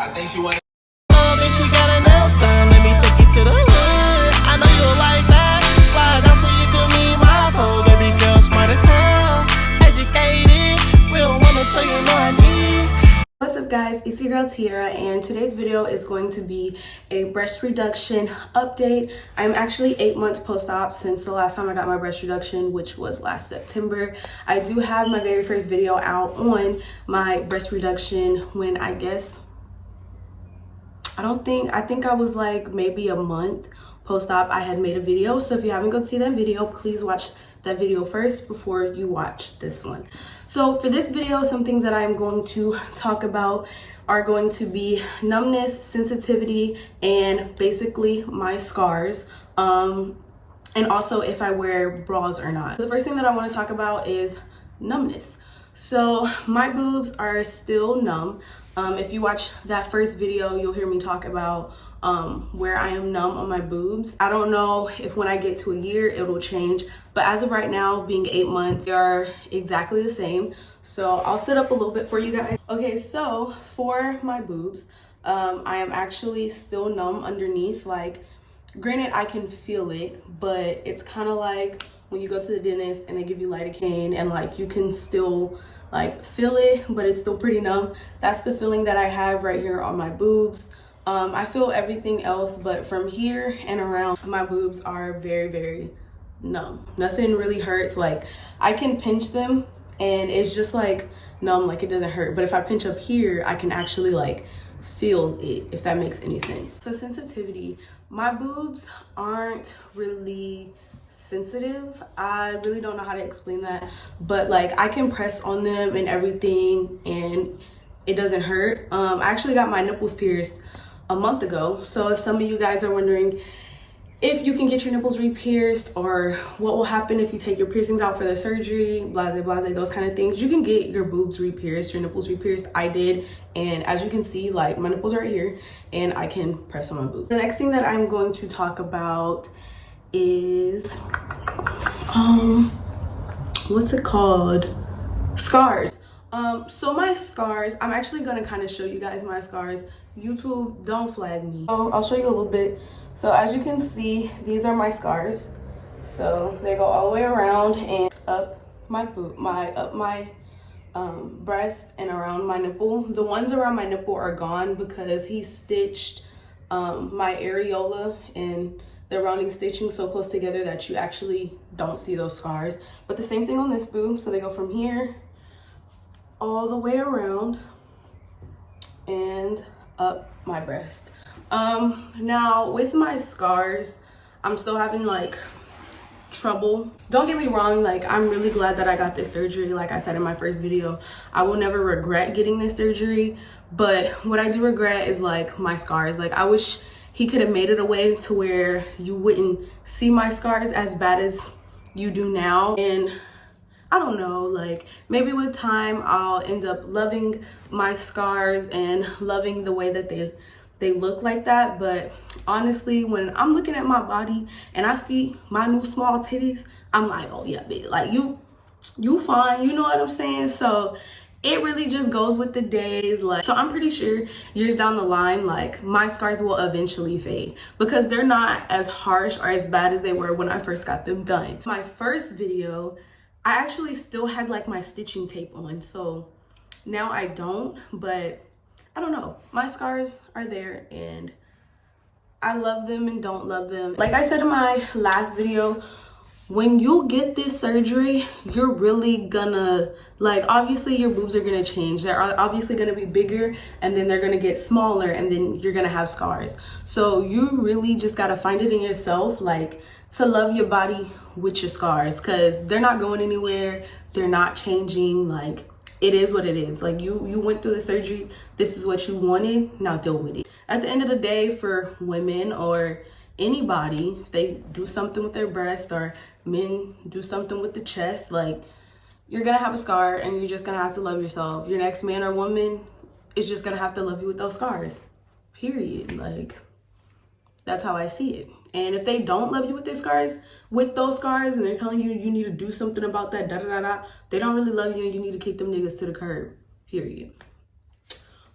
I think she wanna. Oh, bitch, she got her nails done. Let me take you to the hood. I know you like that. Slide down so you can meet my phone. Baby girl, smart as hell. Educated. Real woman, so you know I need. What's up guys, it's your girl Tiara, and today's video is going to be a breast reduction update. I'm actually 8 months post-op since the last time I got my breast reduction, which was last September. I do have my very first video out on my breast reduction when I think I was like maybe a month post-op. I had made a video, so if you haven't gone to see that video, please watch that video first before you watch this one. So for this video, some things that I'm going to talk about are going to be numbness, sensitivity, and basically my scars, and also if I wear bras or not. The first thing that I want to talk about is numbness. So my boobs are still numb. If you watch that first video, you'll hear me talk about where I am numb on my boobs. I don't know if when I get to a year it'll change, but as of right now, being 8 months, they are exactly the same. So I'll sit up a little bit for you guys. Okay, so for my boobs, I am actually still numb underneath. Like, granted, I can feel it, but it's kind of like when you go to the dentist and they give you lidocaine and like you can still like feel it, but it's still pretty numb. That's the feeling that I have right here on my boobs. I feel everything else, but from here and around, my boobs are very, very numb. Nothing really hurts. Like, I can pinch them and it's just like numb, like it doesn't hurt. But if I pinch up here, I can actually like feel it, if that makes any sense. So sensitivity, my boobs aren't really sensitive. I really don't know how to explain that, but like I can press on them and everything and it doesn't hurt. I actually got my nipples pierced a month ago, so if some of you guys are wondering if you can get your nipples re-pierced or what will happen if you take your piercings out for the surgery, blase blase, those kind of things, you can get your boobs re-pierced, your nipples re-pierced. I did, and as you can see, like my nipples are right here and I can press on my boobs. The next thing that I'm going to talk about is what's it called, scars. So my scars, I'm actually gonna kind of show you guys my scars. YouTube, don't flag me. Oh, I'll show you a little bit. So as you can see, these are my scars. So they go all the way around and up my boob, up my breast and around my nipple. The ones around my nipple are gone because he stitched my areola and the rounding stitching so close together that you actually don't see those scars. But the same thing on this boob. So they go from here all the way around and up my breast. Now with my scars, I'm still having like trouble. Don't get me wrong, like I'm really glad that I got this surgery. Like I said in my first video, I will never regret getting this surgery, but what I do regret is like my scars. Like I wish he could have made it a way to where you wouldn't see my scars as bad as you do now. And I don't know, like maybe with time I'll end up loving my scars and loving the way that they look like that. But honestly, when I'm looking at my body and I see my new small titties, I'm like, oh yeah, bitch, like you fine, you know what I'm saying? So it really just goes with the days. Like, so I'm pretty sure years down the line, like my scars will eventually fade because they're not as harsh or as bad as they were when I first got them done. My first video, I actually still had like my stitching tape on, so now I don't, but I don't know. My scars are there and I love them and don't love them. Like I said in my last video, when you get this surgery, you're really gonna, like, obviously your boobs are gonna change. They're obviously gonna be bigger and then they're gonna get smaller and then you're gonna have scars. So you really just gotta find it in yourself, like, to love your body with your scars, because they're not going anywhere. They're not changing. Like, it is what it is. Like you went through the surgery. This is what you wanted. Now deal with it. At the end of the day, for women or anybody, if they do something with their breast or men do something with the chest, like you're gonna have a scar and you're just gonna have to love yourself. Your next man or woman is just gonna have to love you with those scars, period. Like, that's how I see it. And if they don't love you with those scars, and they're telling you you need to do something about that, they don't really love you and you need to kick them niggas to the curb, period.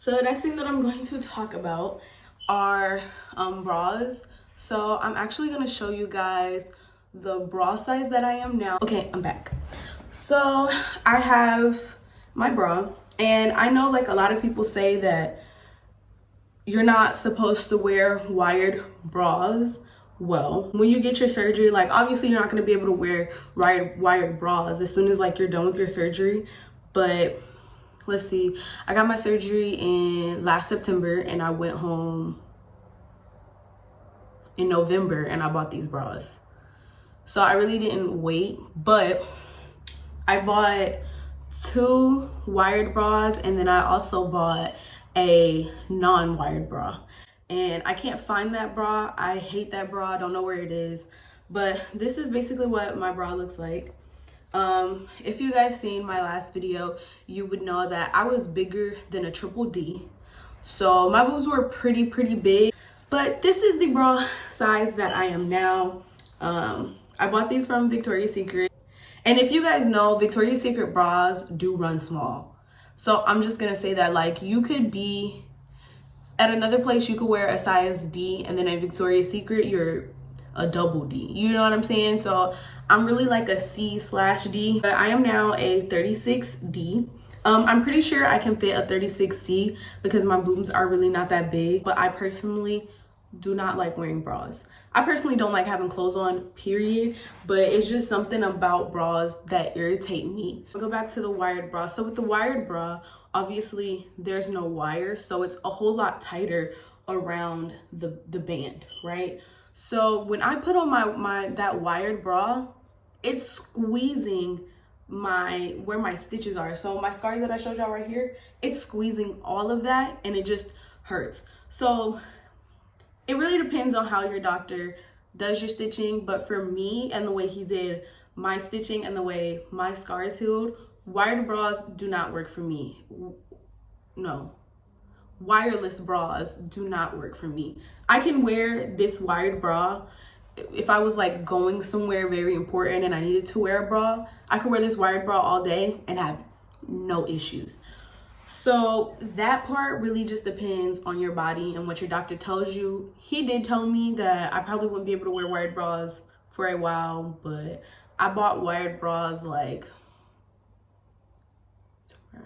So the next thing that I'm going to talk about are bras. So I'm actually going to show you guys the bra size that I am now. Okay, I'm back. So I have my bra, and I know like a lot of people say that you're not supposed to wear wired bras. Well, when you get your surgery, like obviously you're not going to be able to wear wired bras as soon as like you're done with your surgery. But let's see, I got my surgery in last September and I went home in November and I bought these bras. So I really didn't wait, but I bought 2 wired bras and then I also bought a non-wired bra. And I can't find that bra. I hate that bra. I don't know where it is. But this is basically what my bra looks like. If you guys seen my last video, you would know that I was bigger than a triple D. So my boobs were pretty big. But this is the bra size that I am now. I bought these from Victoria's Secret. And if you guys know, Victoria's Secret bras do run small. So I'm just gonna say that like you could be at another place, you could wear a size D, and then at Victoria's Secret, you're a double D. You know what I'm saying? So I'm really like a C/D. But I am now a 36D. I'm pretty sure I can fit a 36C because my boobs are really not that big. But I personally do not like wearing bras. I personally don't like having clothes on, period. But it's just something about bras that irritate me. I'll go back to the wired bra. So with the wired bra, obviously there's no wire, so it's a whole lot tighter around the band, right? So when I put on that wired bra, it's squeezing where my stitches are. So my scars that I showed y'all right here, it's squeezing all of that and it just hurts. So it really depends on how your doctor does your stitching, but for me and the way he did my stitching and the way my scars healed, wired bras do not work for me. No, wireless bras do not work for me. I can wear this wired bra if I was like going somewhere very important and I needed to wear a bra. I could wear this wired bra all day and have no issues. So that part really just depends on your body and what your doctor tells you. He did tell me that I probably wouldn't be able to wear wired bras for a while, but I bought wired bras like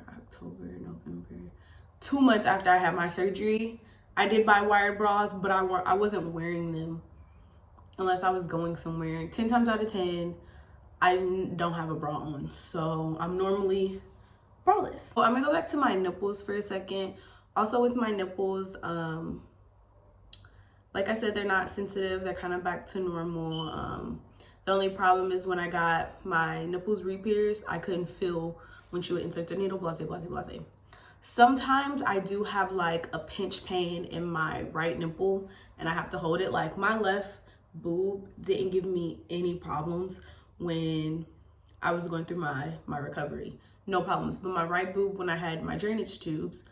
October, November, 2 months after I had my surgery. I did buy wired bras, but I wasn't wearing them unless I was going somewhere. 10 times out of 10, I don't have a bra on, so I'm normally braless. So I'm gonna go back to my nipples for a second. Also with my nipples, like I said, they're not sensitive. They're kind of back to normal. The only problem is when I got my nipples re-pierced, I couldn't feel when she would insert the needle, blase. Sometimes I do have like a pinch pain in my right nipple and I have to hold it. Like my left boob didn't give me any problems when I was going through my recovery. No problems. But my right boob, when I had my drainage tubes,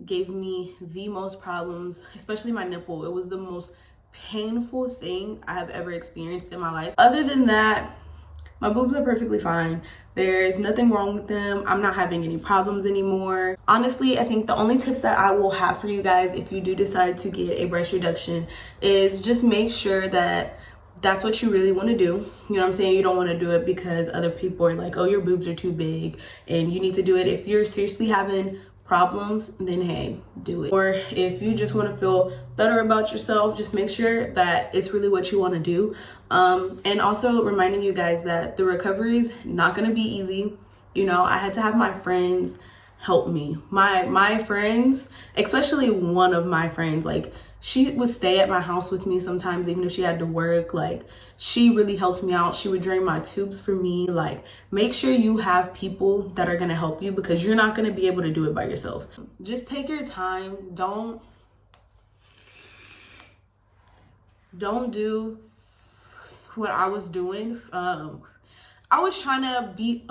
gave me the most problems, especially my nipple. It was the most painful thing I have ever experienced in my life. Other than that, my boobs are perfectly fine. There's nothing wrong with them. I'm not having any problems anymore. Honestly, I think the only tips that I will have for you guys if you do decide to get a breast reduction is just make sure that that's what you really want to do. You know what I'm saying? You don't want to do it because other people are like, oh, your boobs are too big and you need to do it. If you're seriously having problems, then hey, do it. Or if you just want to feel better about yourself, just make sure that it's really what you want to do. And also reminding you guys that the recovery is not going to be easy. You know, I had to have my friends help me. My friends, especially one of my friends, like she would stay at my house with me sometimes, even if she had to work. Like she really helped me out. She would drain my tubes for me. Like make sure you have people that are going to help you because you're not going to be able to do it by yourself. Just take your time. Don't do what I was doing. I was trying to be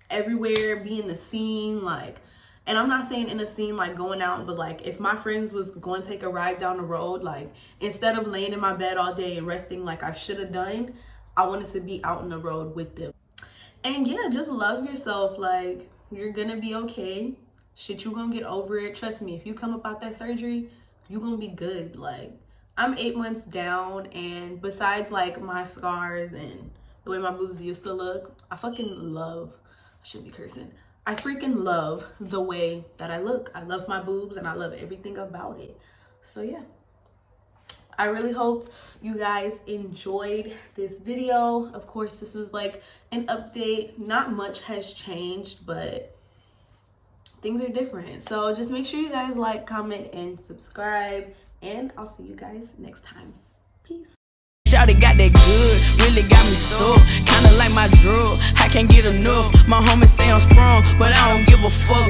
everywhere, be in the scene, like, and I'm not saying in the scene like going out, but like if my friends was going to take a ride down the road, like instead of laying in my bed all day and resting like I should have done, I wanted to be out on the road with them. And yeah, just love yourself. Like you're gonna be okay. shit, you gonna get over it. Trust me, if you come up out that surgery, you gonna be good. Like, I'm 8 months down, and besides like my scars and the way my boobs used to look, I fucking love, I shouldn't be cursing, I freaking love the way that I look. I love my boobs and I love everything about it. So yeah, I really hoped you guys enjoyed this video. Of course, this was like an update. Not much has changed, but things are different. So just make sure you guys like, comment, and subscribe. And I'll see you guys next time. Peace. Shawty got that good, really got me stuck. Kinda like my drug, I can't get enough. My homies say I'm sprung, but I don't give a fuck.